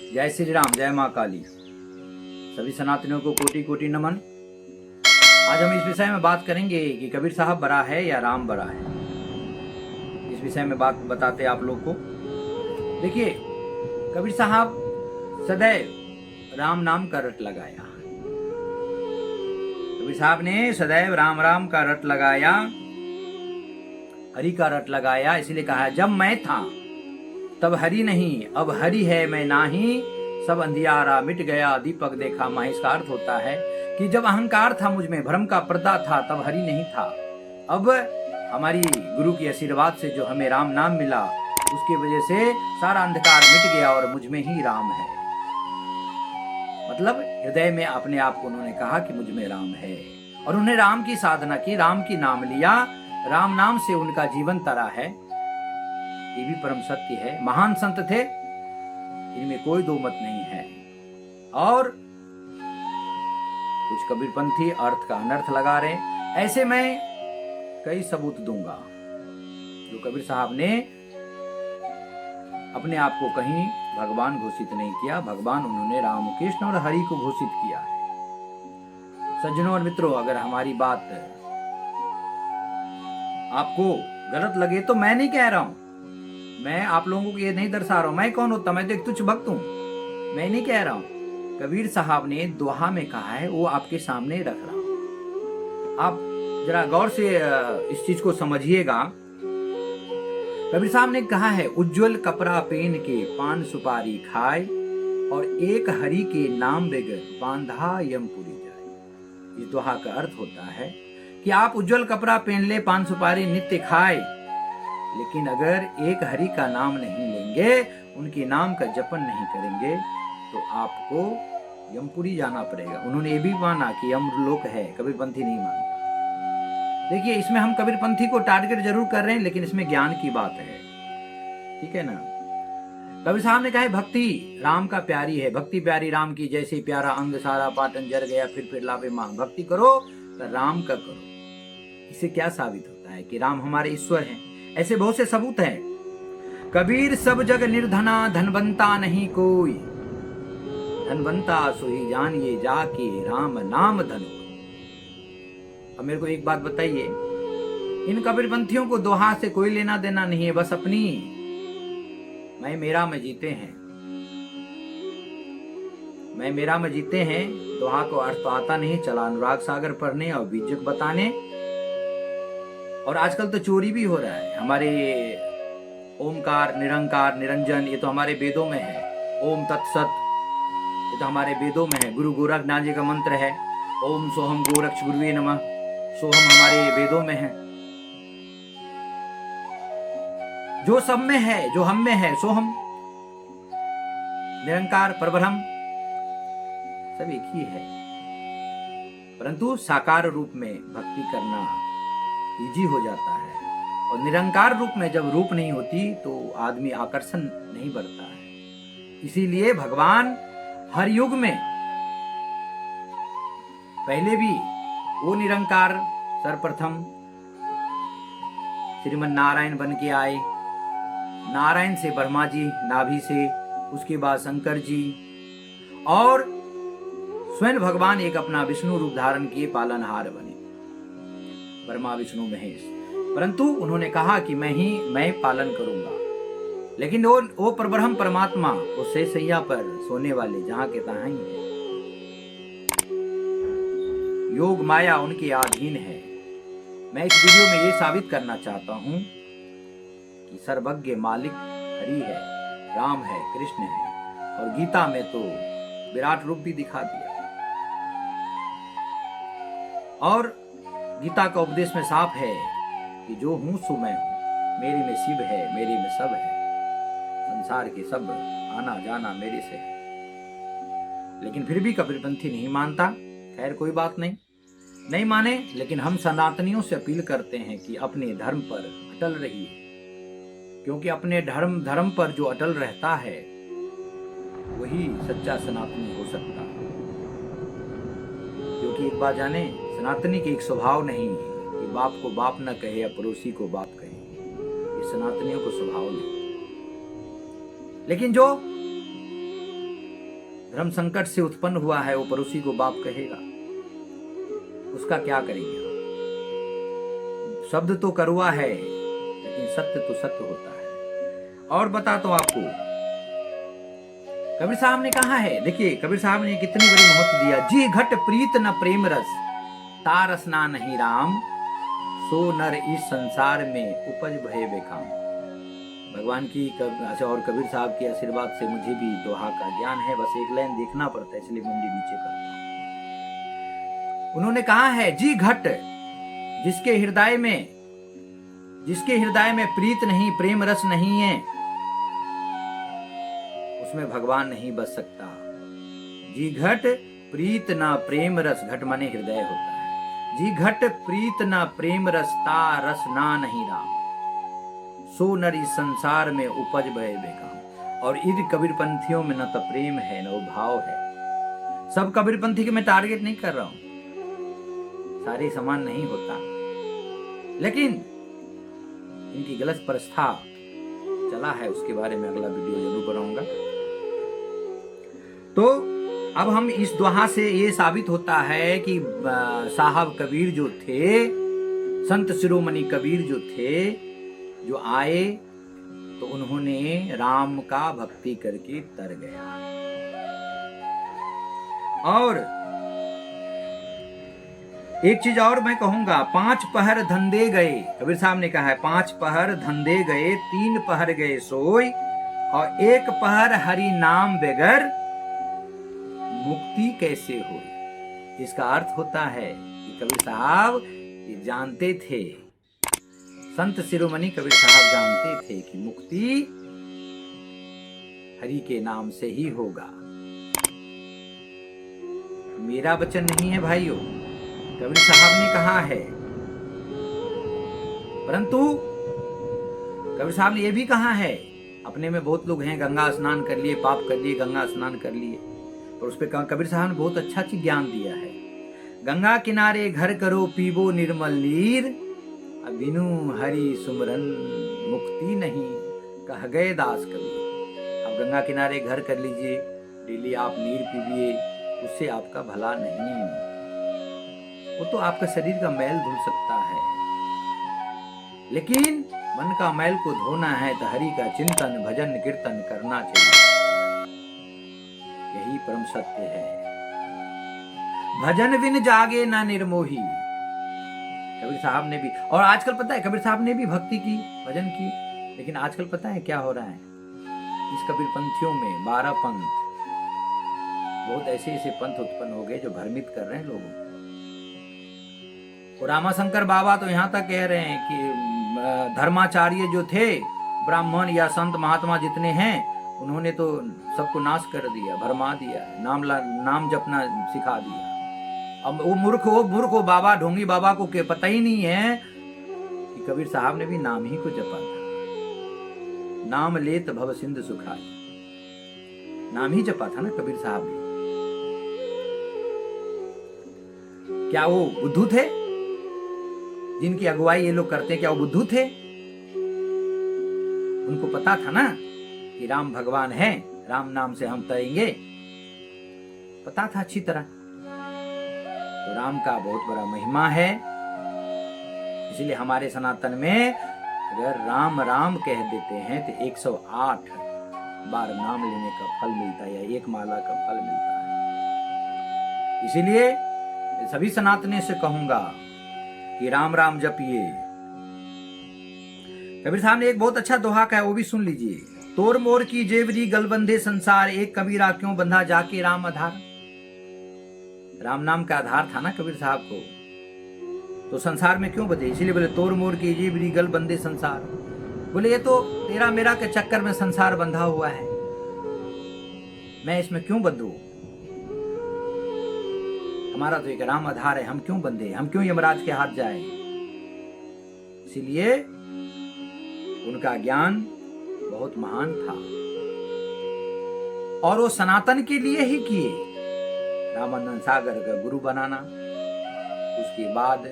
जय श्री राम, जय माँ काली। सभी सनातनियों को कोटि कोटि नमन। आज हम इस विषय में बात करेंगे कि कबीर साहब बड़ा है या राम बड़ा है। इस विषय में बात बताते आप लोग को। देखिए, कबीर साहब सदैव राम नाम का रट लगाया। कबीर साहब ने सदैव राम राम का रट लगाया, हरि का रट लगाया। इसलिए कहा, जब मैं था तब हरि नहीं, अब हरि है मैं नाही, सब अंधियारा मिट गया, दीपक देखा माही। इसका अर्थ होता है कि जब अहंकार था मुझ में, भ्रम का पर्दा था, तब हरि नहीं था। अब हमारी गुरु की आशीर्वाद से जो हमें राम नाम मिला, उसकी वजह से सारा अंधकार मिट गया और मुझ में ही राम है। मतलब हृदय में अपने आप को उन्होंने कहा कि मुझ में राम है, और उन्हें राम की साधना की, राम की नाम लिया, राम नाम से उनका जीवन तरा है। ये भी परम सत्य है। महान संत थे, इनमें कोई दो मत नहीं है। और कुछ कबीरपंथी अर्थ का अनर्थ लगा रहे, ऐसे मैं कई सबूत दूंगा। जो कबीर साहब ने अपने आप को कहीं भगवान घोषित नहीं किया, भगवान उन्होंने राम कृष्ण और हरि को घोषित किया है। सज्जनों और मित्रों, अगर हमारी बात आपको गलत लगे तो मैं नहीं कह रहा हूं, मैं आप लोगों को ये नहीं दर्शा रहा हूं। मैं कौन होता, मैं तो एक तुच्छ भक्त हूं। मैं नहीं कह रहा हूं। कबीर साहब ने दोहा में कहा है, वो आपके सामने रख रहा हूं। आप जरा गौर से इस चीज को समझिएगा। कबीर साहब ने कहा है, उज्जवल कपड़ा पहन के पान सुपारी खाए, और एक हरि के नाम बेगर बांधा यमपुरी जाए। इस दोहा का अर्थ होता है कि आप उज्जवल कपड़ा पहन ले, पान सुपारी नित्य खाए, लेकिन अगर एक हरि का नाम नहीं लेंगे, उनके नाम का जपन नहीं करेंगे, तो आपको यमपुरी जाना पड़ेगा। उन्होंने ये भी माना कि यमलोक है, कबीरपंथी नहीं मानता। देखिए, इसमें हम कबीरपंथी को टारगेट जरूर कर रहे हैं, लेकिन इसमें ज्ञान की बात है, ठीक है ना। कबीर साहब ने कहा है, भक्ति राम का प्यारी है, भक्ति प्यारी राम की, जैसे प्यारा अंग सारा पाटन जर गया, फिर लावे मां। भक्ति करो तो राम का करो। इससे क्या साबित होता है कि राम हमारे ईश्वर हैं। ऐसे बहुत से सबूत हैं। कबीर सब जग निर्धना, धनवंता नहीं कोई, धनवंता सोई जानिए जाके राम नाम धन। अब मेरे को एक बात बताइए, इन कबीरपंथियों को दोहा से कोई लेना देना नहीं है, बस अपनी मैं मेरा में जीते हैं। मैं मेरा में जीते हैं। दोहा को अर्थ तो आता नहीं, चला अनुराग सागर पढ़ने और बीजक बताने। और आजकल तो चोरी भी हो रहा है। हमारे ओमकार, निरंकार, निरंजन, ये तो हमारे वेदों में है। ओम तत्सत, ये तो हमारे वेदों में है। गुरु गोरखनाथ जी का मंत्र है, ओम सोहम गोरक्ष गुरुवे नमः। सोहम हमारे वेदों में है। जो सब में है, जो हम में है, सोहम, निरंकार, परब्रह्म, सब एक ही है। परंतु साकार रूप में भक्ति करना इजी हो जाता है, और निरंकार रूप में जब रूप नहीं होती तो आदमी आकर्षण नहीं बढ़ता है। इसीलिए भगवान हर युग में, पहले भी वो निरंकार सर्वप्रथम श्रीमन नारायण बन के आए। नारायण से ब्रह्मा जी, नाभि से, उसके बाद शंकर जी, और स्वयं भगवान एक अपना विष्णु रूप धारण किए, पालनहार बने, ब्रह्मा विष्णु महेश। परंतु उन्होंने कहा कि मैं पालन करूंगा। लेकिन वो परब्रह्म परमात्मा, वो सैया पर सोने वाले जहां के तहां ही है। योग माया उनके अधीन है। मैं इस वीडियो में ये साबित करना चाहता हूं कि सर्वज्ञ मालिक हरि है, राम है, कृष्ण है। और गीता में तो विराट रूप भी दिखा दिया। और गीता का उपदेश में साफ है कि जो हूं सो मैं हूं, मेरे में शिव है, मेरे में सब है, संसार के सब आना जाना मेरे से है। लेकिन फिर भी कबीरपंथी नहीं मानता। खैर, कोई बात नहीं माने, लेकिन हम सनातनियों से अपील करते हैं कि अपने धर्म पर अटल रहिए, क्योंकि अपने धर्म पर जो अटल रहता है वही सच्चा सनातनी हो सकता है। क्योंकि एक बात जाने, सनातनी के एक स्वभाव नहीं है कि बाप को बाप न कहे या पड़ोसी को बाप कहे। ये सनातनियों को स्वभाव नहीं। लेकिन जो धर्म संकट से उत्पन्न हुआ है, वो पड़ोसी को बाप कहेगा, उसका क्या करेंगे आप? शब्द तो कड़वा है, लेकिन सत्य तो सत्य होता है। और बताता हूं आपको, कबीर साहब ने कहा है, देखिए कबीर साहब ने कितनी बड़ी महत्व दिया। जी घट प्रीत न प्रेम रस, तारस ना नहीं राम, सो नर इस संसार में उपज भय बेकाम। भगवान की और कबीर साहब के आशीर्वाद से मुझे भी दोहा का ज्ञान है, बस एक लाइन देखना पड़ता है, इसलिए मुंडी नीचे करता हूं। उन्होंने कहा है, जी घट, जिसके हृदय में प्रीत नहीं, प्रेम रस नहीं है, उसमें भगवान नहीं बस सकता। जी घट प्रीत ना प्रेम रस, घट माने हृदय होता है। जी घट प्रीत ना प्रेम रस, ता रस ना नहीं राम, सो नर इस संसार में उपज भय बेकाम। और इन कबीरपंथियों में न तो प्रेम है, न वो भाव है। सब कबीरपंथी के मैं टारगेट नहीं कर रहा हूं, सारे समान नहीं होता, लेकिन इनकी गलत प्रस्था चला है, उसके बारे में अगला वीडियो जरूर बनाऊंगा। तो अब हम इस दोहा से ये साबित होता है कि साहब कबीर जो थे, संत शिरोमणि कबीर जो थे, जो आए तो उन्होंने राम का भक्ति करके तर गया। और एक चीज और मैं कहूंगा, 5 पहर धंधे गए, कबीर साहब ने कहा है 5 पहर धंधे गए, 3 पहर गए सोई, और 1 पहर हरि नाम बगैर मुक्ति कैसे हो। इसका अर्थ होता है कि कबीर साहब ये जानते थे, संत शिरोमणि कबीर साहब जानते थे कि मुक्ति हरि के नाम से ही होगा। मेरा वचन नहीं है भाइयों, कबीर साहब ने कहा है। परंतु कबीर साहब ने यह भी कहा है, अपने में बहुत लोग हैं गंगा स्नान कर लिए, पाप कर लिए, गंगा स्नान कर लिए, और उस पर कबीर साहब ने बहुत अच्छा चीज ज्ञान दिया है। गंगा किनारे घर करो पीबो निर्मल नीर, बिनु हरि सुमरन मुक्ति नहीं, कह गए दास कबीर। अब गंगा किनारे घर कर लीजिए, डेली आप नीर पीजिए, उससे आपका भला नहीं, वो तो आपका शरीर का मैल धुल सकता है, लेकिन मन का मैल को धोना है तो हरि का चिंतन भजन कीर्तन करना चाहिए। यही परम सत्य है। भजन बिन जागे ना निर्मोही, कबीर साहब ने भी। और आजकल पता है, कबीर साहब ने भी भक्ति की, भजन की, लेकिन आजकल पता है क्या हो रहा है, इस कबीर पंथियों में 12 पंथ, बहुत ऐसे ऐसे पंथ उत्पन्न हो गए जो भ्रमित कर रहे हैं लोगों को। रामाशंकर बाबा तो यहाँ तक कह रहे हैं कि धर्माचार्य जो थे, ब्राह्मण या संत महात्मा जितने हैं, उन्होंने तो सबको नाश कर दिया, भरमा दिया, नाम जपना सिखा दिया। अब वो मूर्ख हो बाबा, ढोंगी बाबा को पता ही नहीं है कि कबीर साहब ने भी नाम ही को जपा था। नाम लेत भव सिंधु सुखाय, नाम ही जपा था ना कबीर साहब ने। क्या वो बुद्धू थे जिनकी अगुवाई ये लोग करते हैं? क्या वो बुद्धू थे? उनको पता था ना कि राम भगवान है, राम नाम से हम तरेंगे, पता था अच्छी तरह। तो राम का बहुत बड़ा महिमा है, इसलिए हमारे सनातन में अगर राम राम कह देते हैं तो 108 बार नाम लेने का फल मिलता है, या 1 माला का फल मिलता है। इसीलिए सभी सनातनी से कहूंगा कि राम राम जपिए। कबीर साहब ने एक बहुत अच्छा दोहा का है, वो भी सुन लीजिए। तोर मोर की जेवरी गलबंधे संसार, एक कबीरा क्यों बंधा जाके राम आधार। राम नाम का आधार था ना कबीर साहब को, तो संसार में क्यों बंधे? इसीलिए बोले तोर मोर की जेवरी गल बंधे संसार। बोले ये तो तेरा मेरा के चक्कर में संसार बंधा हुआ है, मैं इसमें क्यों बंधू? हमारा तो एक राम आधार है, हम क्यों बंधे, हम क्यों यमराज के हाथ जाए? इसलिए उनका ज्ञान बहुत महान था, और वो सनातन के लिए ही किए। रामानंद सागर का गुरु बनाना, उसके बाद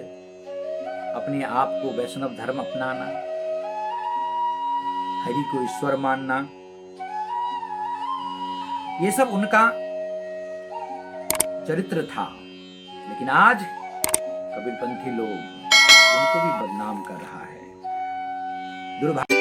अपने आप को वैष्णव धर्म अपनाना, हरि को ईश्वर मानना, ये सब उनका चरित्र था, लेकिन आज कबीरपंथी लोग उनको भी बदनाम कर रहा है। दुर्भाग्य